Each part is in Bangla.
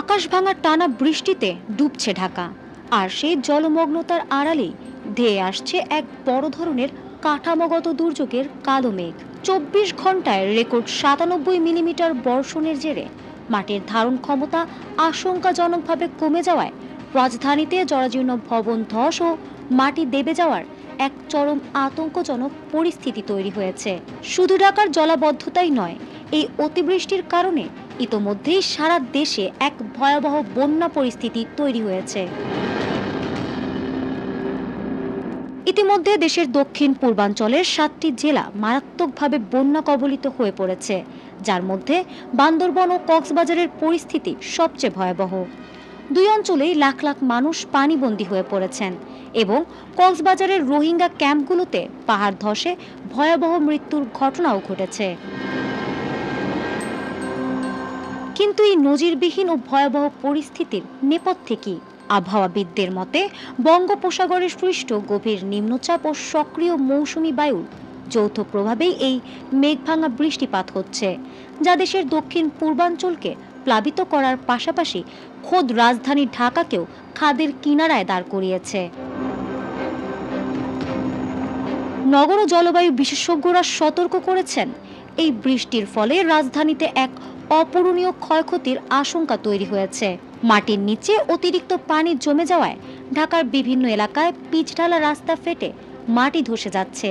আকাশ ভাঙা টানা বৃষ্টিতে ডুবছে ঢাকা, আর সেই জলমগ্নতার আড়ালেই ধেয়ে আসছে এক বড় ধরনের কাঠামোগত দুর্যোগের কালো মেঘ। ২৪ ঘন্টায় রেকর্ড ৯৭ মিলিমিটার বর্ষণের জেরে মাটির ধারণ ক্ষমতা আশঙ্কাজনকভাবে কমে যাওয়ায় রাজধানীতে জরাজীর্ণ ভবন ধস ও মাটি দেবে যাওয়ার এক চরম আতঙ্কজনক পরিস্থিতি তৈরি হয়েছে। শুধু ঢাকার জলাবদ্ধতাই নয়, এই অতিবৃষ্টির কারণে ইতোমধ্যেই সারা দেশে এক ভয়াবহ বন্যা পরিস্থিতি তৈরি হয়েছে। ইতিমধ্যে দেশের দক্ষিণ পূর্বাঞ্চলের ৭টি জেলা মারাত্মকভাবে বন্যা কবলিত হয়ে পড়েছে, যার মধ্যে বান্দরবন ও কক্সবাজারের পরিস্থিতি সবচেয়ে ভয়াবহ। দুই অঞ্চলেই লাখ লাখ মানুষ পানিবন্দী হয়ে পড়েছেন এবং কক্সবাজারের রোহিঙ্গা ক্যাম্পগুলোতে পাহাড় ধসে ভয়াবহ মৃত্যুর ঘটনাও ঘটেছে। কিন্তু এই নজিরবিহীন ও ভয়াবহ পরিস্থিতির নেপথ্যে কি? আবহাওয়াবিদদের মতে বঙ্গোপসাগরে সৃষ্ট গভীর নিম্নচাপ ও সক্রিয় মৌসুমী বায়ুর যৌথ প্রভাবেই এই মেঘভাঙা বৃষ্টিপাত হচ্ছে, যা দেশের দক্ষিণ পূর্বাঞ্চলকে প্লাবিত করার পাশাপাশি খোদ রাজধানী ঢাকাকেও খাদের কিনারায় দাঁড় করিয়েছে। নগর ও জলবায়ু বিশেষজ্ঞরা সতর্ক করেছেন, এই বৃষ্টির ফলে রাজধানীতে এক অপূরণীয় ক্ষয়ক্ষতির আশঙ্কা তৈরি হয়েছে। মাটির নিচে অতিরিক্ত পানি জমে যাওয়ায় ঢাকার বিভিন্ন এলাকায় পিচঢালা রাস্তা ফেটে মাটি ধসে যাচ্ছে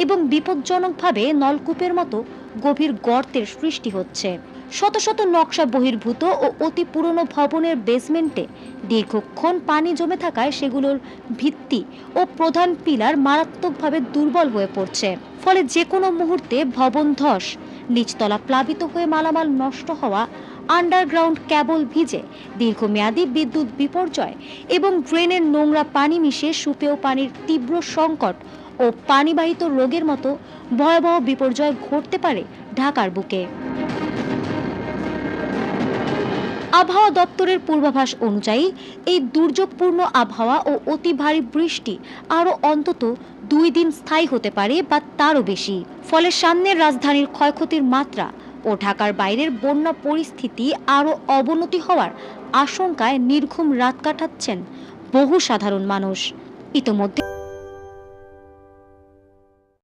এবং বিপজ্জনকভাবে নলকূপের মতো গভীর গর্তের সৃষ্টি হচ্ছে। শত শত নকশা বহির্ভূত ও অতি পুরনো ভবনের বেসমেন্টে দীর্ঘক্ষণ পানি জমে থাকায় সেগুলোর ভিত্তি ও প্রধান পিলার মারাত্মকভাবে দুর্বল হয়ে পড়ছে। ফলে যে কোনো মুহূর্তে ভবন ধস, নিচতলা প্লাবিত হয়ে মালামাল নষ্ট হওয়া, আন্ডারগ্রাউন্ড ক্যাবল ভিজে দীর্ঘমেয়াদী বিদ্যুৎ বিপর্যয় এবং ড্রেনের নোংরা পানি মিশে সুপেয় পানির তীব্র সংকট ও পানিবাহিত রোগের মতো ভয়াবহ বিপর্যয় ঘটতে পারে ঢাকার বুকে। আবহাওয়া দপ্তরের পূর্বাভাস অনুযায়ী এই দুর্যোগপূর্ণ আবহাওয়া ও অতি ভারী বৃষ্টি আরও অন্তত ২ দিন স্থায়ী হতে পারে বা তারও বেশি। ফলে সামনের রাজধানীর ক্ষয়ক্ষতির মাত্রা ও ঢাকার বাইরের বন্যা পরিস্থিতি আরও অবনতি হওয়ার আশঙ্কায় নির্ঘুম রাত কাটাচ্ছেন বহু সাধারণ মানুষ। ইতোমধ্যে